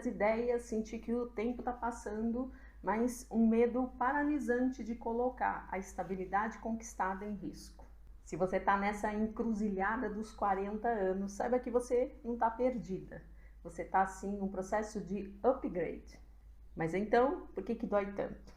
muitas ideias, sentir que o tempo está passando, mas um medo paralisante de colocar a estabilidade conquistada em risco. Se você está nessa encruzilhada dos 40 anos, saiba que você não está perdida. Você está, sim, num processo de upgrade. Mas então, por que dói tanto?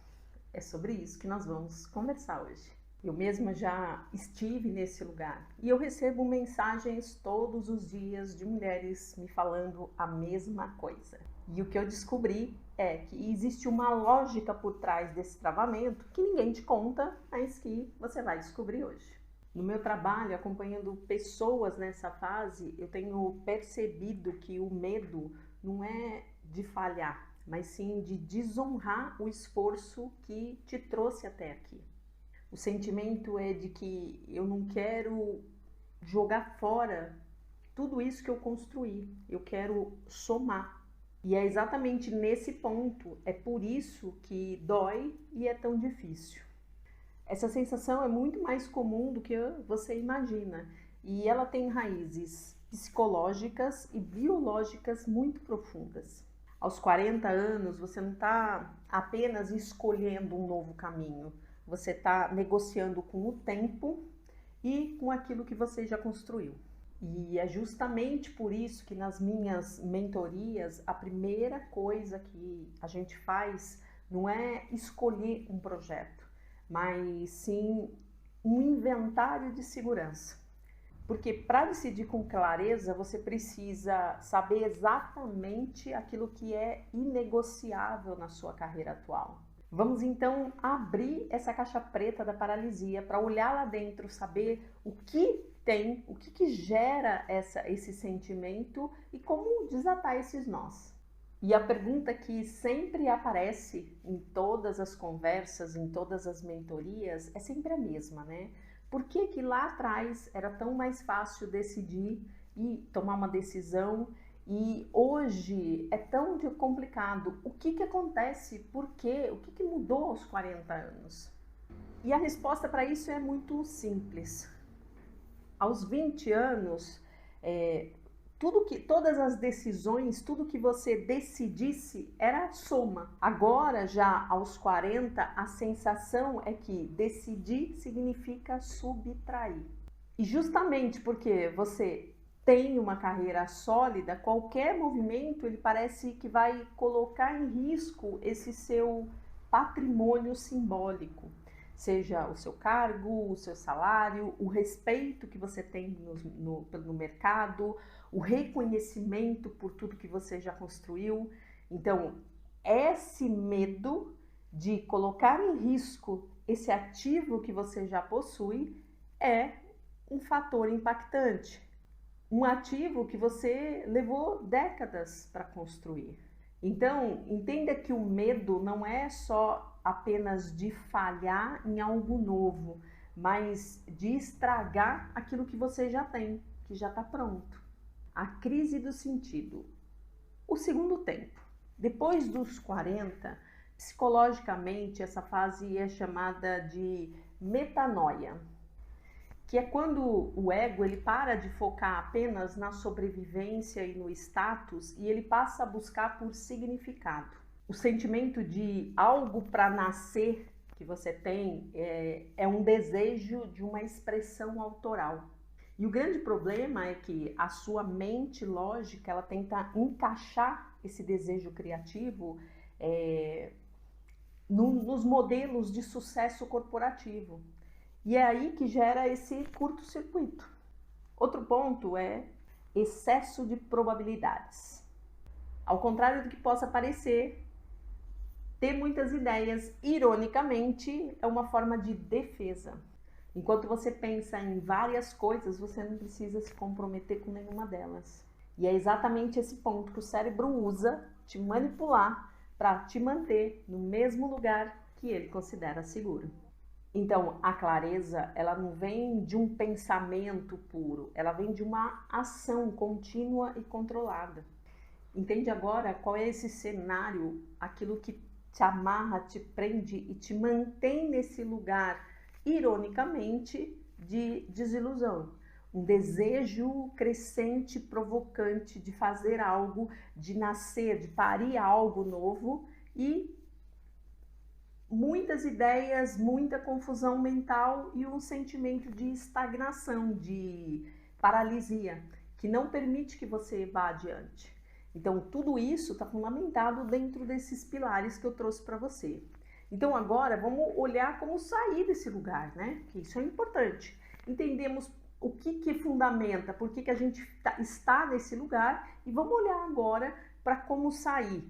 É sobre isso que nós vamos conversar hoje. Eu mesma já estive nesse lugar e eu recebo mensagens todos os dias de mulheres me falando a mesma coisa. E o que eu descobri é que existe uma lógica por trás desse travamento que ninguém te conta, mas que você vai descobrir hoje. No meu trabalho, acompanhando pessoas nessa fase, eu tenho percebido que o medo não é de falhar, mas sim de desonrar o esforço que te trouxe até aqui. O sentimento é de que eu não quero jogar fora tudo isso que eu construí, eu quero somar. E é exatamente nesse ponto, é por isso que dói e é tão difícil. Essa sensação é muito mais comum do que você imagina e ela tem raízes psicológicas e biológicas muito profundas. Aos 40 anos, você não está apenas escolhendo um novo caminho, você está negociando com o tempo e com aquilo que você já construiu. E é justamente por isso que nas minhas mentorias, a primeira coisa que a gente faz não é escolher um projeto, mas sim um inventário de segurança. Porque para decidir com clareza, você precisa saber exatamente aquilo que é inegociável na sua carreira atual. Vamos então abrir essa caixa preta da paralisia para olhar lá dentro, saber o que tem, o que gera esse sentimento e como desatar esses nós. E a pergunta que sempre aparece em todas as conversas, em todas as mentorias, é sempre a mesma, né? Por que lá atrás era tão mais fácil decidir e tomar uma decisão e hoje é tão complicado? O que acontece? Por quê? O que mudou aos 40 anos? E a resposta para isso é muito simples. Aos 20 anos, todas as decisões, tudo que você decidisse era soma. Agora, já aos 40, a sensação é que decidir significa subtrair. E justamente porque você tem uma carreira sólida, qualquer movimento ele parece que vai colocar em risco esse seu patrimônio simbólico. Seja o seu cargo, o seu salário, o respeito que você tem no mercado, o reconhecimento por tudo que você já construiu. Então, esse medo de colocar em risco esse ativo que você já possui é um fator impactante. Um ativo que você levou décadas para construir. Então, entenda que o medo não é só apenas de falhar em algo novo, mas de estragar aquilo que você já tem, que já está pronto. A crise do sentido. O segundo tempo. Depois dos 40, psicologicamente, essa fase é chamada de metanoia, que é quando o ego ele para de focar apenas na sobrevivência e no status e ele passa a buscar por significado. O sentimento de algo para nascer que você tem é um desejo de uma expressão autoral. E o grande problema é que a sua mente lógica ela tenta encaixar esse desejo criativo nos modelos de sucesso corporativo. E é aí que gera esse curto-circuito. Outro ponto é excesso de probabilidades. Ao contrário do que possa parecer, ter muitas ideias, ironicamente, é uma forma de defesa. Enquanto você pensa em várias coisas, você não precisa se comprometer com nenhuma delas. E é exatamente esse ponto que o cérebro usa te manipular para te manter no mesmo lugar que ele considera seguro. Então, a clareza, ela não vem de um pensamento puro, ela vem de uma ação contínua e controlada. Entende agora qual é esse cenário, aquilo que te amarra, te prende e te mantém nesse lugar, ironicamente, de desilusão. um desejo crescente, provocante de fazer algo, de nascer, de parir algo novo e muitas ideias, muita confusão mental e um sentimento de estagnação, de paralisia, que não permite que você vá adiante. Então, tudo isso está fundamentado dentro desses pilares que eu trouxe para você. Então, agora, vamos olhar como sair desse lugar, né? Que isso é importante. Entendemos o que fundamenta, por que a gente está nesse lugar e vamos olhar agora para como sair.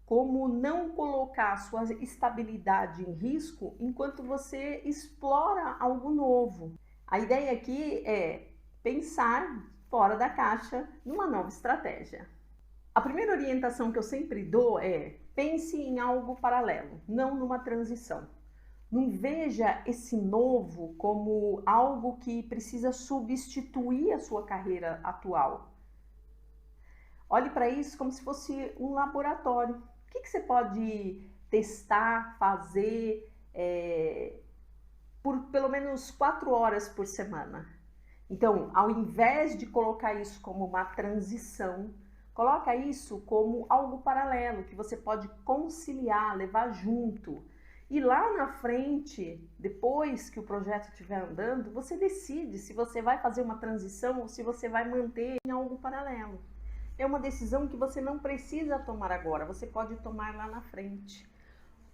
Como não colocar a sua estabilidade em risco enquanto você explora algo novo. A ideia aqui é pensar fora da caixa numa nova estratégia. A primeira orientação que eu sempre dou é: pense em algo paralelo, não numa transição. Não veja esse novo como algo que precisa substituir a sua carreira atual. Olhe para isso como se fosse um laboratório. O que você pode testar, fazer por pelo menos 4 horas por semana? Então, ao invés de colocar isso como uma transição, coloca isso como algo paralelo, que você pode conciliar, levar junto. E lá na frente, depois que o projeto estiver andando, você decide se você vai fazer uma transição ou se você vai manter em algo paralelo. É uma decisão que você não precisa tomar agora, você pode tomar lá na frente.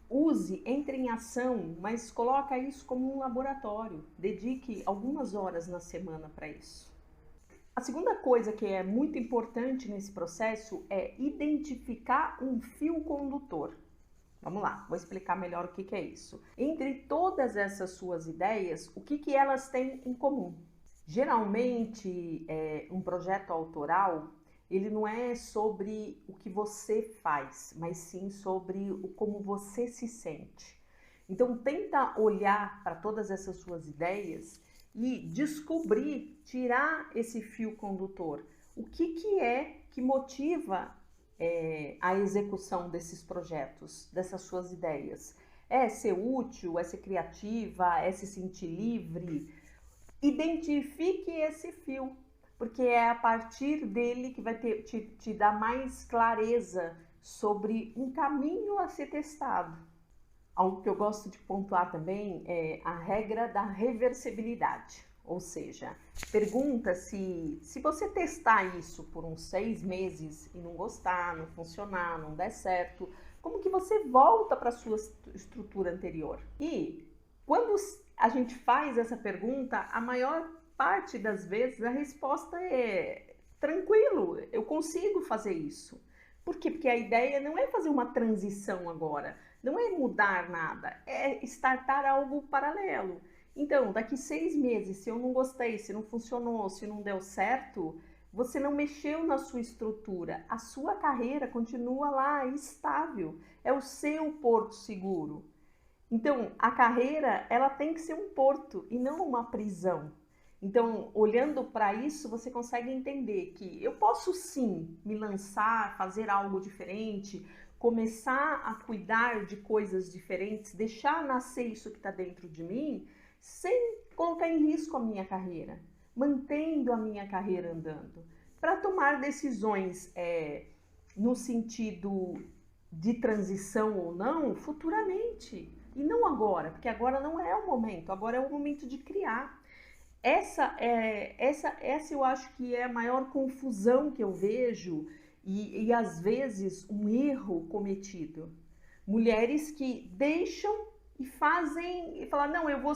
Use, entre em ação, mas coloca isso como um laboratório. Dedique algumas horas na semana para isso. A segunda coisa que é muito importante nesse processo é identificar um fio condutor. Vamos lá, vou explicar melhor o que é isso. Entre todas essas suas ideias, o que elas têm em comum? Geralmente, um projeto autoral, ele não é sobre o que você faz, mas sim sobre como você se sente. Então, tenta olhar para todas essas suas ideias e descobrir, tirar esse fio condutor. O que é que motiva a execução desses projetos, dessas suas ideias? É ser útil, é ser criativa, é se sentir livre? Identifique esse fio, porque é a partir dele que vai te dar mais clareza sobre um caminho a ser testado. Algo que eu gosto de pontuar também é a regra da reversibilidade. Ou seja, pergunta se você testar isso por uns 6 meses e não gostar, não funcionar, não der certo, como que você volta para a sua estrutura anterior? E quando a gente faz essa pergunta, a maior parte das vezes a resposta é: tranquilo, eu consigo fazer isso. Por quê? Porque a ideia não é fazer uma transição agora, não é mudar nada, é startar algo paralelo. Então, daqui 6 meses, se eu não gostei, se não funcionou, se não deu certo, você não mexeu na sua estrutura, a sua carreira continua lá estável, é o seu porto seguro. Então, a carreira, ela tem que ser um porto e não uma prisão. Então, olhando para isso, você consegue entender que eu posso sim me lançar, fazer algo diferente, começar a cuidar de coisas diferentes, deixar nascer isso que está dentro de mim, sem colocar em risco a minha carreira, mantendo a minha carreira andando, para tomar decisões no sentido de transição ou não, futuramente, e não agora, porque agora não é o momento, agora é o momento de criar. Essa eu acho que é a maior confusão que eu vejo e às vezes um erro cometido. Mulheres que deixam e fazem e falam: não, eu vou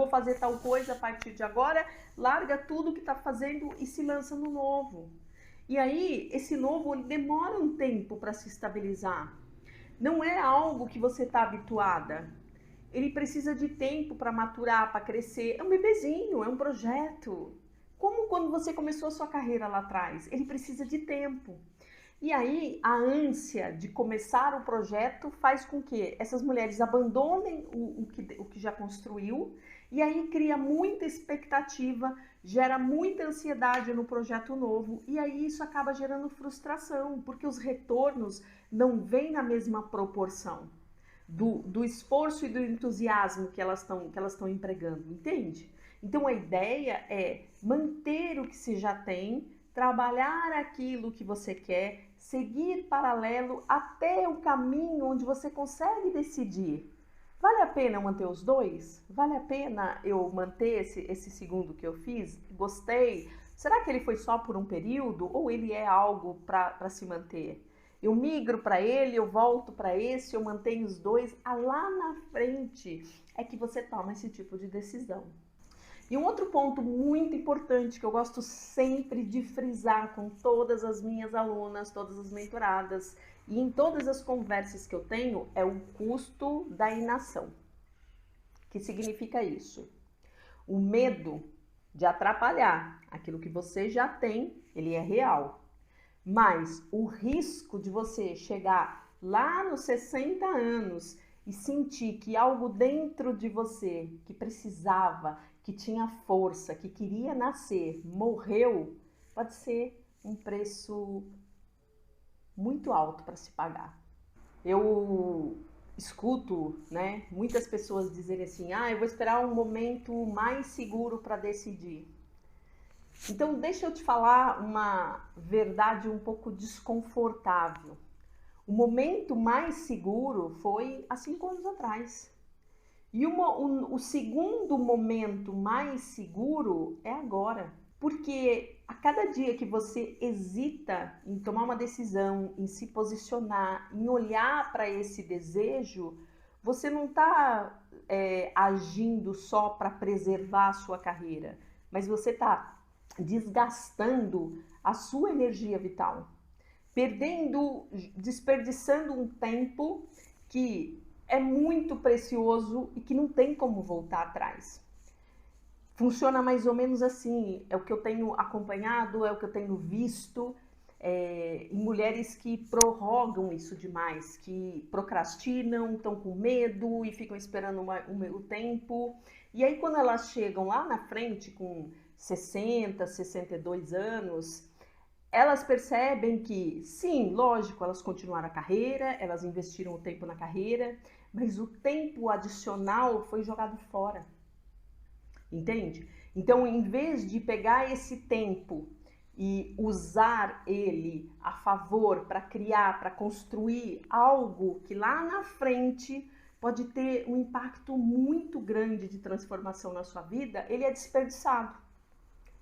fazer tal coisa a partir de agora, larga tudo que está fazendo e se lança no novo. E aí esse novo demora um tempo para se estabilizar. Não é algo que você está habituada. Ele precisa de tempo para maturar, para crescer. É um bebezinho, é um projeto. Como quando você começou a sua carreira lá atrás. Ele precisa de tempo. E aí, a ânsia de começar o projeto faz com que essas mulheres abandonem o que já construiu. E aí cria muita expectativa, gera muita ansiedade no projeto novo. E aí isso acaba gerando frustração, porque os retornos não vêm na mesma proporção do esforço e do entusiasmo que elas estão empregando, entende? Então a ideia é manter o que se já tem, trabalhar aquilo que você quer, seguir paralelo até o caminho onde você consegue decidir. Vale a pena manter os dois? Vale a pena eu manter esse segundo que eu fiz? Gostei? Será que ele foi só por um período ou ele é algo para se manter? Eu migro para ele, eu volto para esse, eu mantenho os dois. Lá na frente é que você toma esse tipo de decisão. E um outro ponto muito importante que eu gosto sempre de frisar com todas as minhas alunas, todas as mentoradas e em todas as conversas que eu tenho é o custo da inação. O que significa isso? O medo de atrapalhar aquilo que você já tem, ele é real. Mas o risco de você chegar lá nos 60 anos e sentir que algo dentro de você que precisava, que tinha força, que queria nascer, morreu, pode ser um preço muito alto para se pagar. Eu escuto, né, muitas pessoas dizerem assim, eu vou esperar um momento mais seguro para decidir. Então, deixa eu te falar uma verdade um pouco desconfortável. O momento mais seguro foi há 5 anos atrás. E o segundo momento mais seguro é agora. Porque a cada dia que você hesita em tomar uma decisão, em se posicionar, em olhar para esse desejo, você não está agindo só para preservar a sua carreira, mas você está desgastando a sua energia vital, desperdiçando um tempo que é muito precioso e que não tem como voltar atrás. Funciona mais ou menos assim, é o que eu tenho acompanhado, é o que eu tenho visto em mulheres que prorrogam isso demais, que procrastinam, estão com medo e ficam esperando o tempo. E aí quando elas chegam lá na frente com 60, 62 anos, elas percebem que, sim, lógico, elas continuaram a carreira, elas investiram o tempo na carreira, mas o tempo adicional foi jogado fora. Entende? Então, em vez de pegar esse tempo e usar ele a favor para criar, para construir algo que lá na frente pode ter um impacto muito grande de transformação na sua vida, ele é desperdiçado.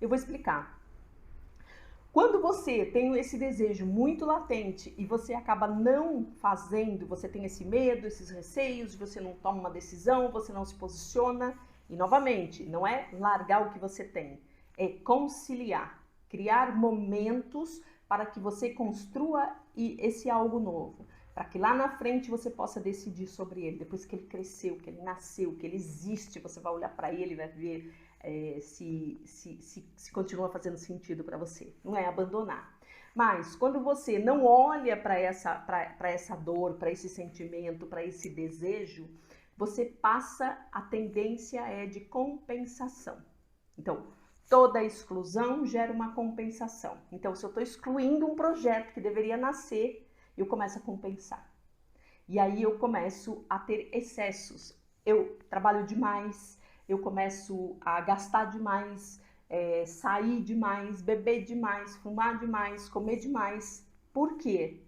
Eu vou explicar. Quando você tem esse desejo muito latente e você acaba não fazendo, você tem esse medo, esses receios, você não toma uma decisão, você não se posiciona, e novamente, não é largar o que você tem, é conciliar, criar momentos para que você construa esse algo novo, para que lá na frente você possa decidir sobre ele, depois que ele cresceu, que ele nasceu, que ele existe, você vai olhar para ele e vai ver se continua fazendo sentido para você. Não é abandonar. Mas quando você não olha para essa dor, para esse sentimento, para esse desejo, você passa, a tendência é de compensação. Então, toda exclusão gera uma compensação. Então, se eu estou excluindo um projeto que deveria nascer, eu começo a compensar. E aí eu começo a ter excessos. Eu trabalho demais, eu começo a gastar demais, sair demais, beber demais, fumar demais, comer demais. Por quê?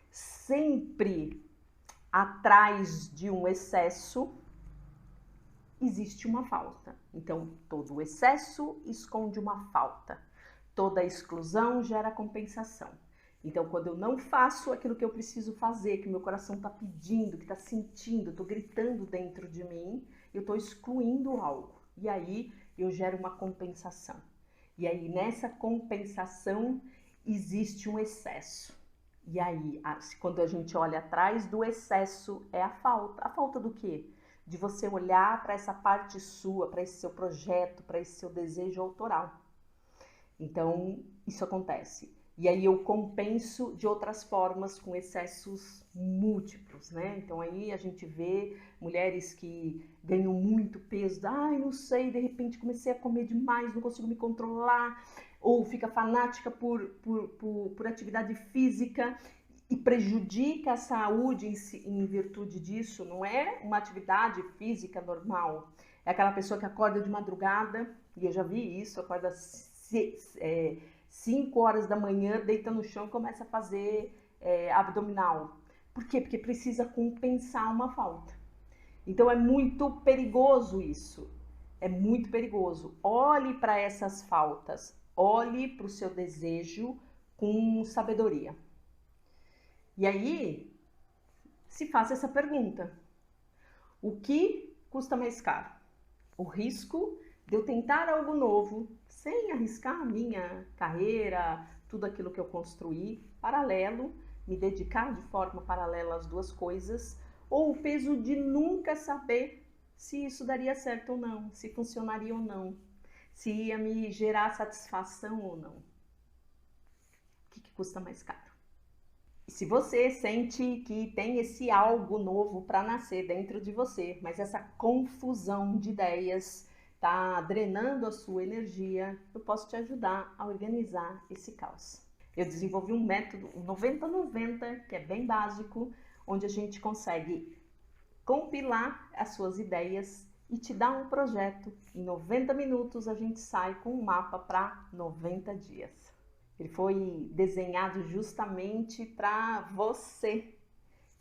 Sempre atrás de um excesso existe uma falta. Então, todo excesso esconde uma falta. Toda exclusão gera compensação. Então, quando eu não faço aquilo que eu preciso fazer, que meu coração está pedindo, que está sentindo, estou gritando dentro de mim, eu estou excluindo algo. E aí eu gero uma compensação. E aí nessa compensação existe um excesso. E aí, quando a gente olha atrás do excesso, é a falta. A falta do quê? De você olhar para essa parte sua, para esse seu projeto, para esse seu desejo autoral. Então, isso acontece. E aí eu compenso de outras formas com excessos múltiplos, né? Então aí a gente vê mulheres que ganham muito peso, não sei, de repente comecei a comer demais, não consigo me controlar, ou fica fanática por atividade física e prejudica a saúde em virtude disso. Não é uma atividade física normal, é aquela pessoa que acorda de madrugada e eu já vi isso, acorda 5 horas da manhã, deita no chão e começa a fazer abdominal. Por quê? Porque precisa compensar uma falta. Então é muito perigoso isso, é muito perigoso. Olhe para essas faltas, olhe para o seu desejo com sabedoria. E aí, se faça essa pergunta: o que custa mais caro? O risco de eu tentar algo novo, sem arriscar a minha carreira, tudo aquilo que eu construí, paralelo, me dedicar de forma paralela às duas coisas, ou o peso de nunca saber se isso daria certo ou não, se funcionaria ou não, se ia me gerar satisfação ou não. O que custa mais caro? E se você sente que tem esse algo novo para nascer dentro de você, mas essa confusão de ideias está drenando a sua energia, eu posso te ajudar a organizar esse caos. Eu desenvolvi um método, o 90-90, que é bem básico, onde a gente consegue compilar as suas ideias e te dar um projeto. Em 90 minutos a gente sai com um mapa para 90 dias. Ele foi desenhado justamente para você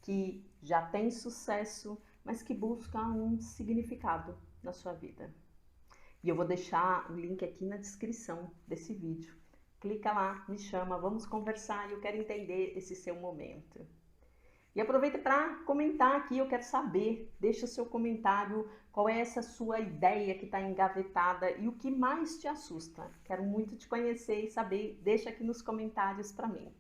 que já tem sucesso, mas que busca um significado na sua vida. E eu vou deixar o link aqui na descrição desse vídeo. Clica lá, me chama, vamos conversar e eu quero entender esse seu momento. E aproveita para comentar aqui, eu quero saber, deixa o seu comentário, qual é essa sua ideia que está engavetada e o que mais te assusta. Quero muito te conhecer e saber, deixa aqui nos comentários para mim.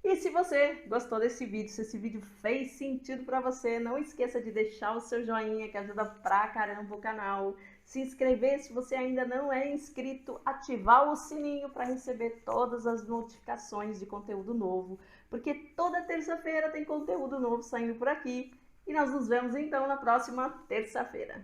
E se você gostou desse vídeo, se esse vídeo fez sentido para você, não esqueça de deixar o seu joinha, que ajuda pra caramba o canal. Se inscrever se você ainda não é inscrito, ativar o sininho para receber todas as notificações de conteúdo novo, porque toda terça-feira tem conteúdo novo saindo por aqui. E nós nos vemos então na próxima terça-feira.